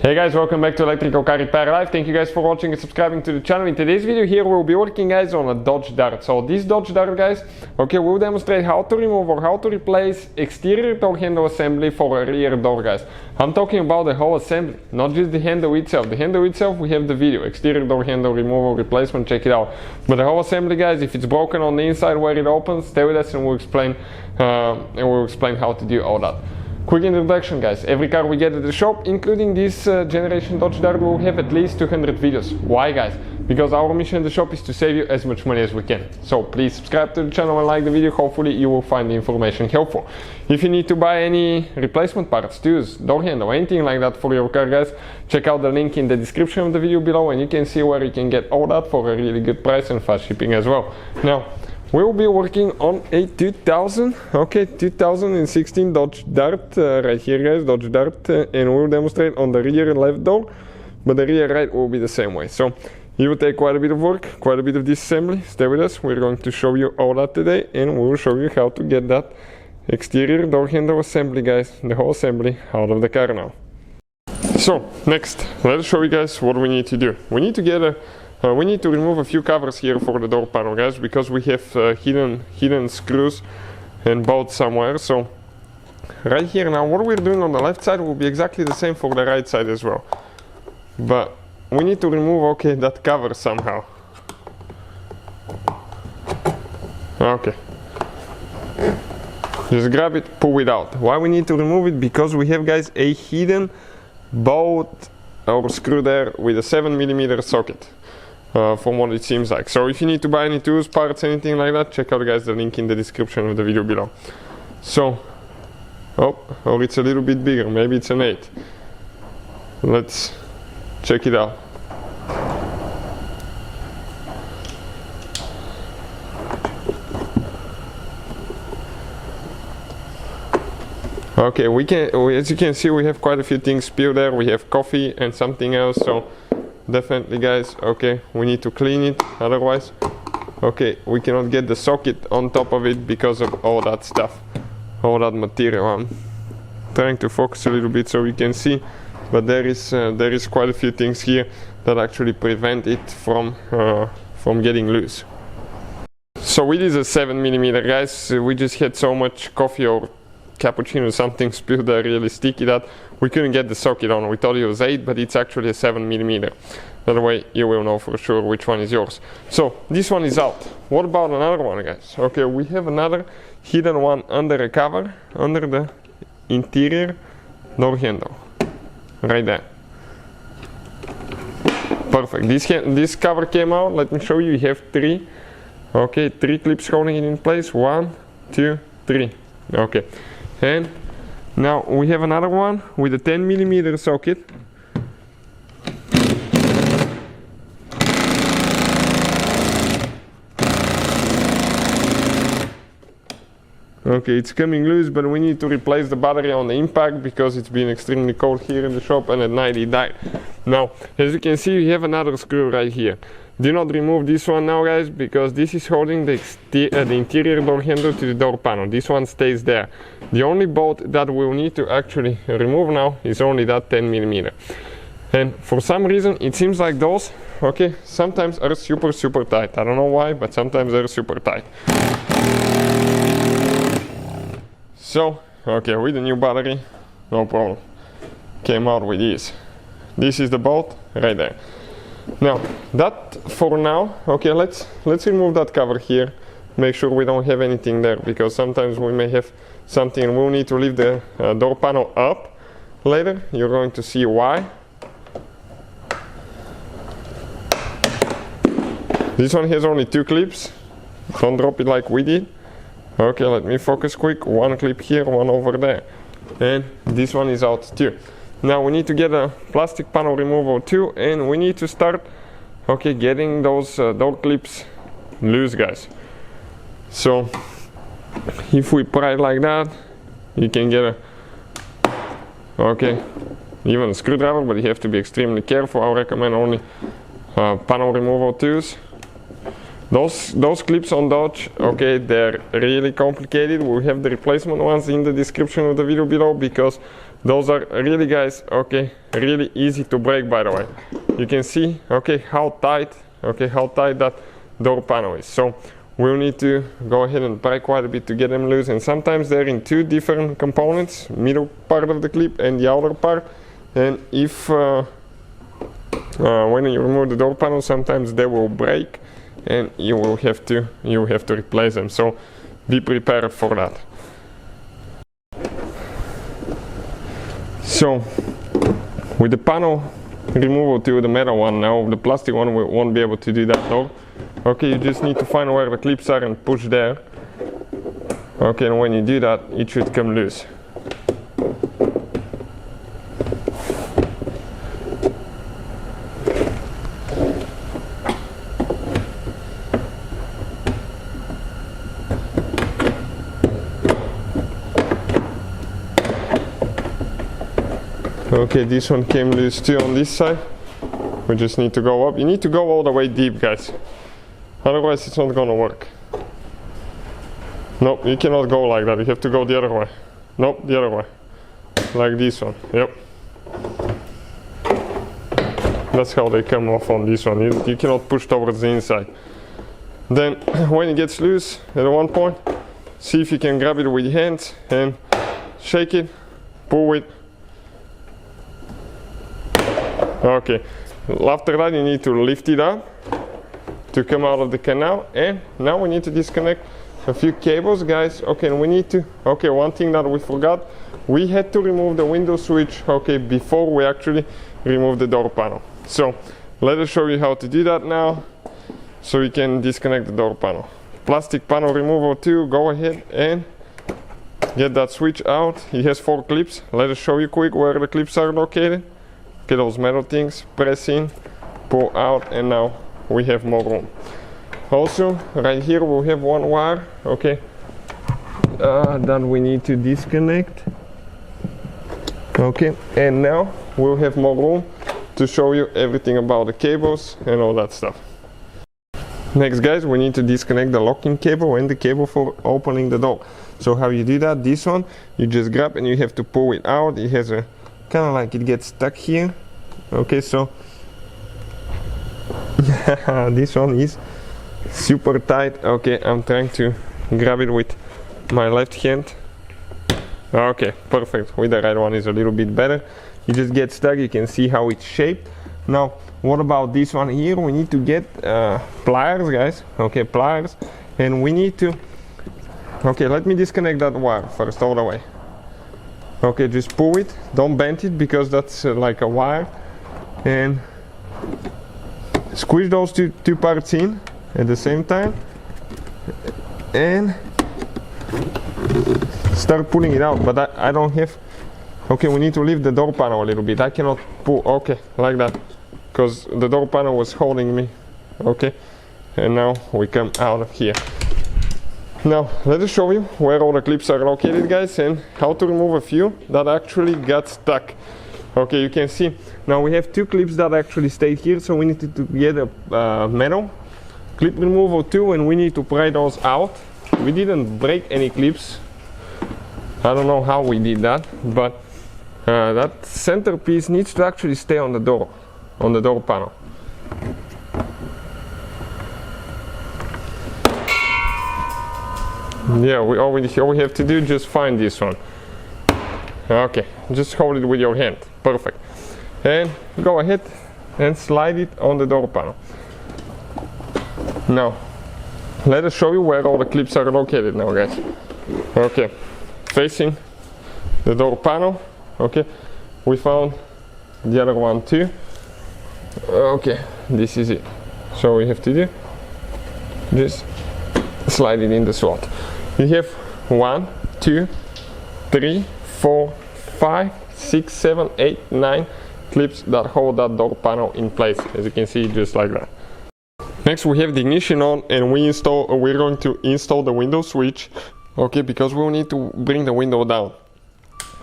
Hey guys, welcome back to Electrical Car Repair Live. Thank you guys for watching and subscribing to the channel. In today's video here we'll be working guys on a Dodge Dart. So this Dodge Dart guys, we'll demonstrate how to remove or how to replace exterior door handle assembly for a rear door guys. I'm talking about the whole assembly, not just the handle itself. The handle itself we have the video, exterior door handle removal replacement, check it out. But the whole assembly guys, if it's broken on the inside where it opens, stay with us and we'll explain how to do all that. Quick introduction guys, every car we get at the shop, including this generation Dodge Dart, will have at least 200 videos. Why guys? Because our mission in the shop is to save you as much money as we can. So please subscribe to the channel and like the video, hopefully you will find the information helpful. If you need to buy any replacement parts, tools, door handle, anything like that for your car guys, check out the link in the description of the video below and you can see where you can get all that for a really good price and fast shipping as well. Now, we'll be working on a 2016 Dodge Dart, right here guys, Dodge Dart, and we'll demonstrate on the rear left door, but the rear right will be the same way. So it will take quite a bit of work, quite a bit of disassembly. Stay with us, we're going to show you all that today, and we'll show you how to get that exterior door handle assembly guys, the whole assembly, out of the car now. So next, let's show you guys what we need to do. We need to remove a few covers here for the door panel guys, because we have hidden screws and bolts somewhere. So right here now, what we're doing on the left side will be exactly the same for the right side as well. But we need to remove, that cover somehow. Okay. Just grab it, pull it out. Why we need to remove it? Because we have guys a hidden bolt or screw there with a 7mm socket. From what it seems like. So if you need to buy any tools, parts, anything like that, check out guys the link in the description of the video below. So, or it's a little bit bigger, maybe it's an 8. Let's check it out. Okay, as you can see, we have quite a few things spilled there. We have coffee and something else, so definitely guys, we need to clean it, otherwise we cannot get the socket on top of it because of all that stuff, all that material. I'm trying to focus a little bit so you can see, but there is quite a few things here that actually prevent it from getting loose. So it is a 7mm guys. We just had so much coffee or cappuccino, something spilled there really sticky that we couldn't get the socket on. We thought it was 8, but it's actually a 7mm. That way you will know for sure which one is yours. So this one is out. What about another one guys? We have another hidden one under a cover, under the interior door handle, right there. Perfect. This cover came out. Let me show you. You have 3 clips holding it in place. 1, 2, 3. And now we have another one with a 10mm socket. It's coming loose, but we need to replace the battery on the impact because it's been extremely cold here in the shop and at night it died. Now, as you can see, we have another screw right here. Do not remove this one now guys, because this is holding the interior door handle to the door panel. This one stays there. The only bolt that we'll need to actually remove now is only that 10mm. And for some reason it seems like those, sometimes are super tight. I don't know why, but sometimes they're super tight. So, with the new battery, no problem. Came out with this. This is the bolt right there. Now, that for now, let's remove that cover here. Make sure we don't have anything there, because sometimes we may have something and we'll need to leave the door panel up later. You're going to see why. This one has only 2 clips. Don't drop it like we did. Let me focus quick. 1 clip here, 1 over there. And this one is out too. Now we need to get a plastic panel removal too, and we need to start getting those door clips loose guys. So if we pry it like that, you can get even a screwdriver, but you have to be extremely careful. I recommend only panel removal tools. Those clips on Dodge, they're really complicated. We'll have the replacement ones in the description of the video below, because Those are really, guys, okay, really easy to break, by the way. You can see, okay, how tight that door panel is. So we'll need to go ahead and pry quite a bit to get them loose, and sometimes they're in two different components, middle part of the clip and the outer part. And if when you remove the door panel, sometimes they will break and you will have to replace them, so be prepared for that. So with the panel removal to the metal one, now the plastic one we won't be able to do that though. Okay, you just need to find where the clips are and push there. Okay, and when you do that, it should come loose. Okay, this one came loose too on this side. We just need to go up. You need to go all the way deep, guys. Otherwise it's not gonna work. Nope, you cannot go like that. You have to go the other way. Nope, the other way. Like this one. Yep. That's how they come off on this one. You cannot push towards the inside. Then when it gets loose at one point, see if you can grab it with your hands and shake it, pull it. Okay, after that you need to lift it up to come out of the canal, and now we need to disconnect a few cables, guys. Okay, and we need to, okay, one thing that we forgot, we had to remove the window switch, okay, before we actually remove the door panel. So let us show you how to do that now, so you can disconnect the door panel. Plastic panel removal too, go ahead and get that switch out. It has 4 clips. Let us show you quick where the clips are located. Okay, those metal things, press in, pull out, and now we have more room. Also, right here we'll have one wire, okay, that we need to disconnect. Okay, and now we'll have more room to show you everything about the cables and all that stuff. Next, guys, we need to disconnect the locking cable and the cable for opening the door. So how you do that? This one, you just grab and you have to pull it out. It has a kind of like it gets stuck here. Okay, so this one is super tight. Okay, I'm trying to grab it with my left hand. Okay, perfect. With the right one is a little bit better. You just get stuck. You can see how it's shaped. Now, what about this one here? We need to get pliers, guys. Okay, pliers, and we need to. Okay, let me disconnect that wire first all the way. Okay, just pull it, don't bend it because that's like a wire, and squeeze those two parts in at the same time and start pulling it out. But I don't have, okay, we need to lift the door panel a little bit. I cannot pull, okay, like that, because the door panel was holding me. Okay, and now we come out of here. Now let us show you where all the clips are located, guys, and how to remove a few that actually got stuck. Okay, you can see now we have 2 clips that actually stayed here, so we need to get a metal clip removal too, and we need to pry those out. We didn't break any clips. I don't know how we did that, but that centerpiece needs to actually stay on the door panel. Yeah, all we have to do, just find this one. Okay, just hold it with your hand. Perfect. And go ahead and slide it on the door panel. Now, let us show you where all the clips are located now, guys. Okay, facing the door panel. Okay, we found the other one too. Okay, this is it. So we have to do, just slide it in the slot. You have 1, 2, 3, 4, 5, 6, 7, 8, 9 clips that hold that door panel in place, as you can see, just like that. Next, we have the ignition on, and we're going to install the window switch. Okay, because we'll need to bring the window down.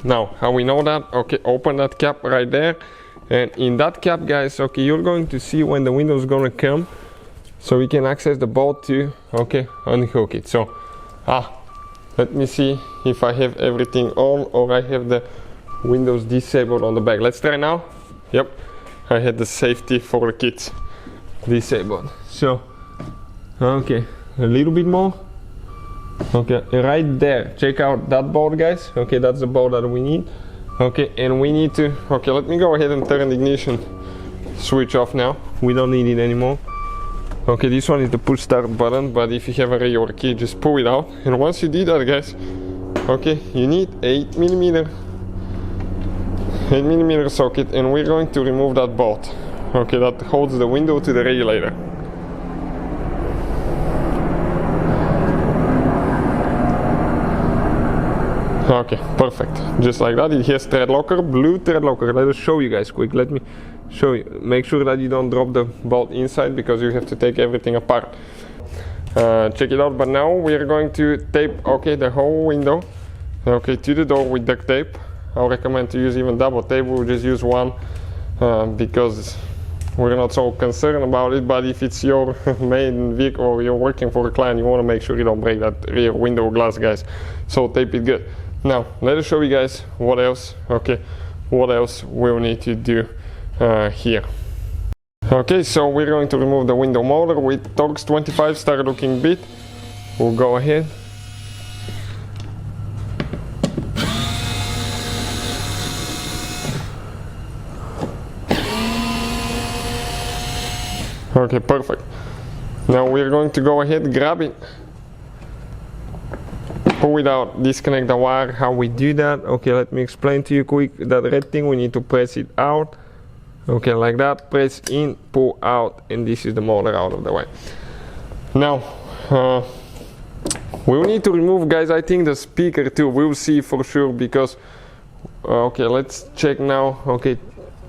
Now, how we know that? Okay, open that cap right there, and in that cap, guys, okay, you're going to see when the window is going to come, so we can access the bolt to, okay, unhook it. So let me see if I have everything on, or I have the windows disabled on the back. Let's try now. Yep, I had the safety for the kids disabled. So, okay, a little bit more. Okay, right there, check out that bolt, guys. Okay, that's the bolt that we need. Okay, and we need to, okay, let me go ahead and turn the ignition switch off now. We don't need it anymore. Okay, this one is the push start button, but if you have a regular key, just pull it out. And once you did that, guys, okay, you need 8mm socket, and we're going to remove that bolt. Okay, that holds the window to the regulator. Okay, perfect. Just like that. It has thread locker, blue thread locker. Let us show you guys quick. Let me show you. Make sure that you don't drop the bolt inside because you have to take everything apart. Check it out. But now we are going to tape, okay, the whole window, okay, to the door with duct tape. I recommend to use even double tape. We'll just use one because we're not so concerned about it. But if it's your main vehicle or you're working for a client, you want to make sure you don't break that rear window glass, guys. So tape it good. Now let us show you guys what else. Okay, what else we'll need to do here. Okay, so we're going to remove the window motor with Torx 25 star looking bit. We'll go ahead. Okay, perfect. Now we're going to go ahead, grab it, pull it out, disconnect the wire. How we do that? Okay, let me explain to you quick. That red thing, we need to press it out. Okay, like that, press in, pull out, and this is the motor out of the way. Now, we'll need to remove, guys, I think the speaker too. We'll see for sure because, okay, let's check now, okay,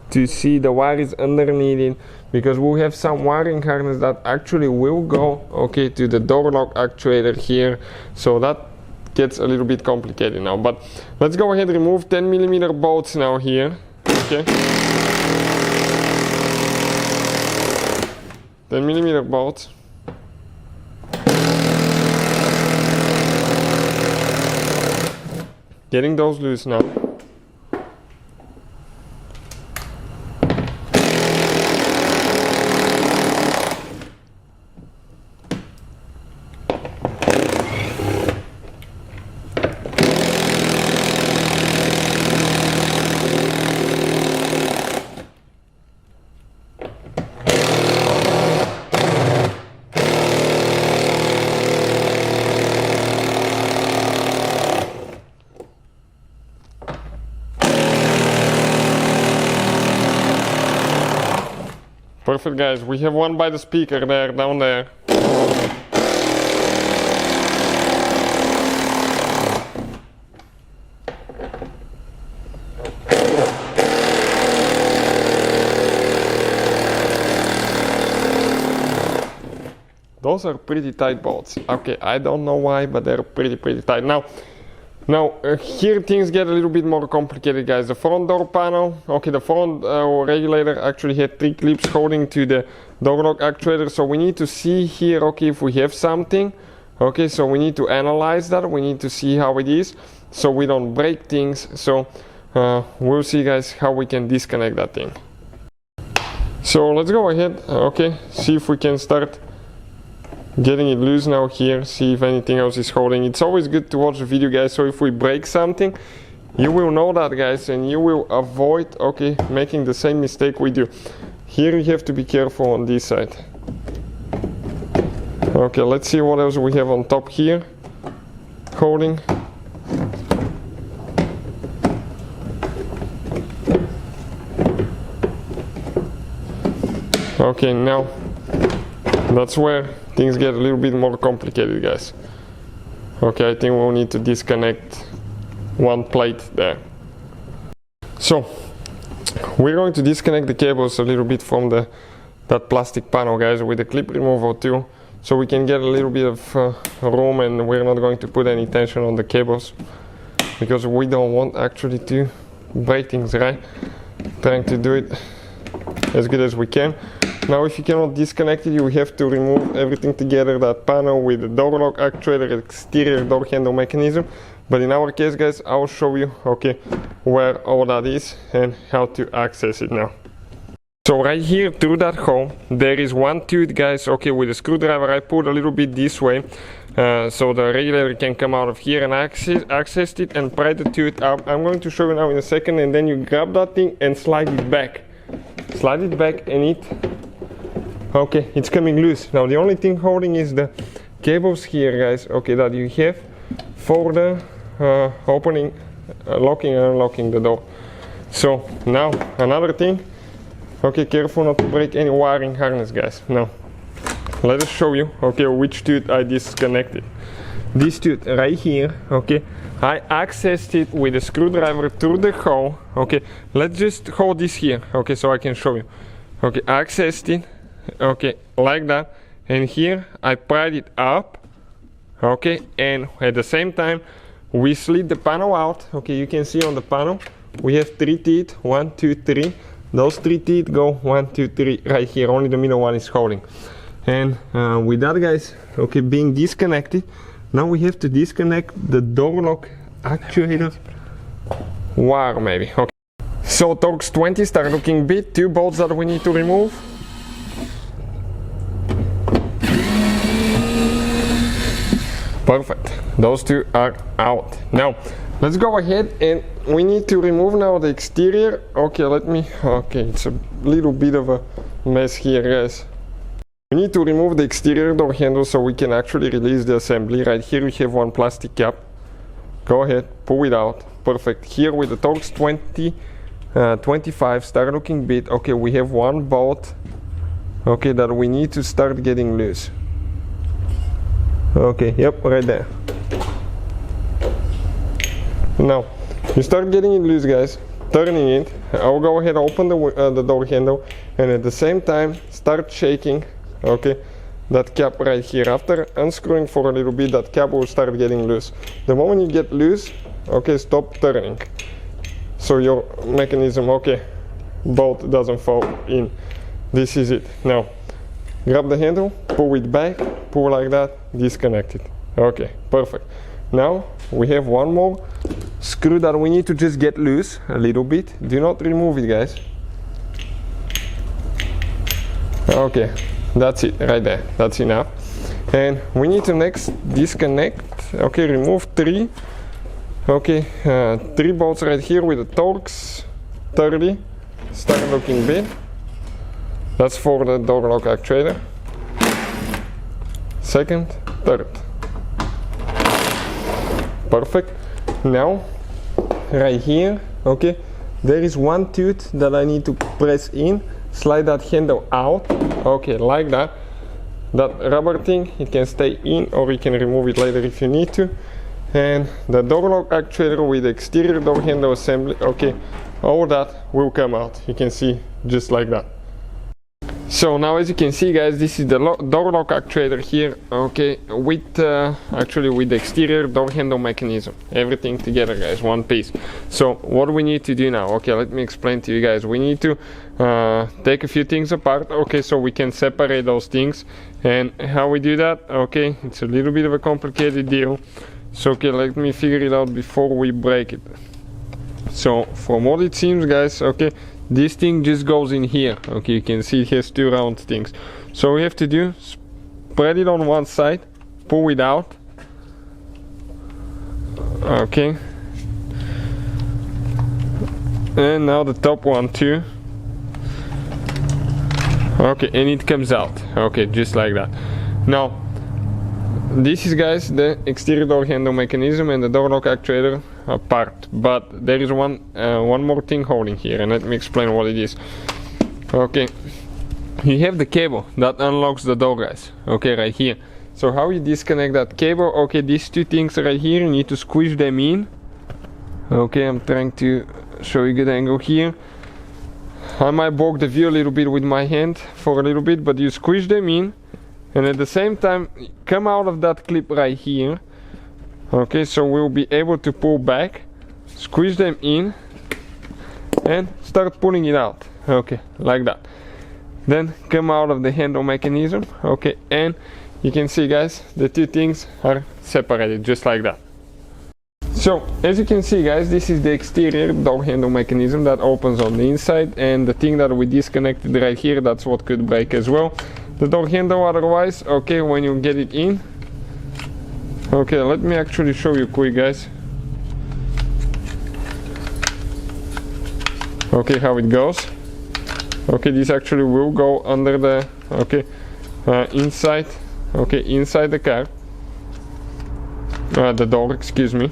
to see the wire is underneath it, because we'll have some wiring harness that actually will go, okay, to the door lock actuator here. So that gets a little bit complicated now, but let's go ahead and remove 10mm bolts now here. Okay, 10mm bolts. Getting those loose now. Perfect, guys. We have one by the speaker there, down there. Those are pretty tight bolts. Okay, I don't know why, but they're pretty tight. Now, here things get a little bit more complicated, guys. The front door panel, okay, the front regulator actually had 3 clips holding to the door lock actuator. So we need to see here, okay, if we have something. Okay, so we need to analyze that. We need to see how it is so we don't break things. So we'll see, guys, how we can disconnect that thing. So let's go ahead, okay, see if we can start getting it loose now here, see if anything else is holding. It's always good to watch the video, guys, so if we break something, you will know that, guys, and you will avoid, okay, making the same mistake we do. Here you have to be careful on this side. Okay, let's see what else we have on top here, holding. Okay, now that's where things get a little bit more complicated, guys. Okay, I think we'll need to disconnect one plate there. So we're going to disconnect the cables a little bit from that plastic panel, guys, with the clip removal tool, so we can get a little bit of room, and we're not going to put any tension on the cables because we don't want actually to break things, right? Trying to do it as good as we can. Now, if you cannot disconnect it, you have to remove everything together, that panel with the door lock actuator, exterior door handle mechanism. but in our case guys, I'll show you okay where all that is and how to access it now. So right here through that hole there is one tooth guys, okay, with a screwdriver I put a little bit this way so the regulator can come out of here and access it and pry the tooth out. I'm going to show you now in a second, and then you grab that thing and slide it back and it, okay, it's coming loose. Now the only thing holding is the cables here guys, okay, that you have for the opening, locking and unlocking the door. So now another thing, okay, careful not to break any wiring harness guys. Now let us show you okay which tooth I disconnected. This tooth right here, okay, I accessed it with a screwdriver through the hole. Okay, let's just hold this here, okay, so I can show you. Okay, accessed it, okay, like that, and here I pried it up, okay, and at the same time we slid the panel out. Okay, you can see on the panel we have 3 teeth, 1, 2, 3. Those 3 teeth go 1, 2, 3 right here, only the middle one is holding. And with that guys, okay, being disconnected, now we have to disconnect the door lock actuator wire maybe. Okay, so Torx 20 start looking bit, 2 bolts that we need to remove. Perfect, those 2 are out. Now let's go ahead and we need to remove now the exterior. Okay, okay, it's a little bit of a mess here guys. We need to remove the exterior door handle so we can actually release the assembly. Right here we have one plastic cap. Go ahead, pull it out. Perfect. Here with the Torx 25 start looking bit, okay, we have one bolt, okay, that we need to start getting loose. Okay, yep, right there. Now you start getting it loose guys, turning it. I'll go ahead, open the door handle, and at the same time start shaking, okay, that cap right here. After unscrewing for a little bit, that cap will start getting loose. The moment you get loose, okay, stop turning so your mechanism, okay, bolt doesn't fall in. This is it. Now grab the handle, pull it back, pull like that, disconnect it. Okay, perfect. Now we have one more screw that we need to just get loose a little bit. Do not remove it guys. Okay, that's it right there, that's enough. And we need to next disconnect, okay, remove 3, okay, 3 bolts right here with the Torx 30 start looking bit. That's for the door lock actuator. Second, third. Perfect. Now right here, okay, there is one tooth that I need to press in. Slide that handle out, okay, like that. That rubber thing, it can stay in or you can remove it later if you need to. And the door lock actuator with the exterior door handle assembly, okay, all that will come out. You can see just like that. So now as you can see guys, this is the door lock actuator here, okay, with actually with the exterior door handle mechanism, everything together guys, one piece. So what we need to do now, okay, let me explain to you guys. We need to take a few things apart, okay, so we can separate those things. And how we do that, okay, it's a little bit of a complicated deal, so okay, let me figure it out before we break it. So from what it seems guys, okay, this thing just goes in here. Okay, you can see it has 2 round things. So we have to do, spread it on one side, pull it out. Okay. And now the top one too. Okay, and it comes out. Okay, just like that. Now, this is guys the exterior door handle mechanism and the door lock actuator apart, but there is one more thing holding here, and let me explain what it is. Okay, you have the cable that unlocks the door guys, okay, right here. So how you disconnect that cable, okay, these 2 things right here, you need to squish them in. Okay, I'm trying to show you a good angle here. I might block the view a little bit with my hand for a little bit, but you squish them in, and at the same time come out of that clip right here. Okay, so we'll be able to pull back, squeeze them in, and start pulling it out. Okay, like that. Then come out of the handle mechanism. Okay, and you can see guys, the 2 things are separated just like that. So as you can see guys, this is the exterior door handle mechanism that opens on the inside, and the thing that we disconnected right here, that's what could break as well, the door handle. Otherwise, okay, when you get it in, okay, let me actually show you quick guys, okay, how it goes. Okay, this actually will go under the, okay, inside, okay, inside the car, the door, excuse me.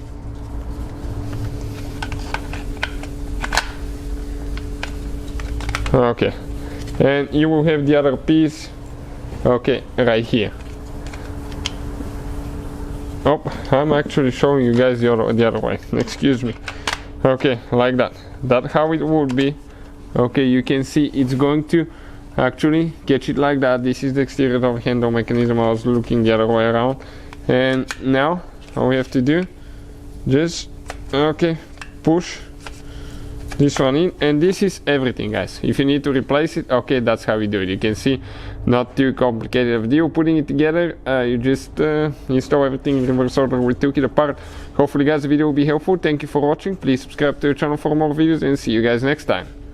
Okay, and you will have the other piece, okay, right here. Oh, I'm actually showing you guys the other way, excuse me. Okay, like that. That's how it would be. Okay, you can see it's going to actually catch it like that. This is the exterior door handle mechanism. I was looking the other way around. And now all we have to do, just, okay, push this one in, and this is everything guys. If you need to replace it, okay, that's how we do it. You can see, not too complicated of a deal putting it together. You just install everything in reverse order. We took it apart. Hopefully guys the video will be helpful. Thank you for watching. Please subscribe to the channel for more videos, and see you guys next time.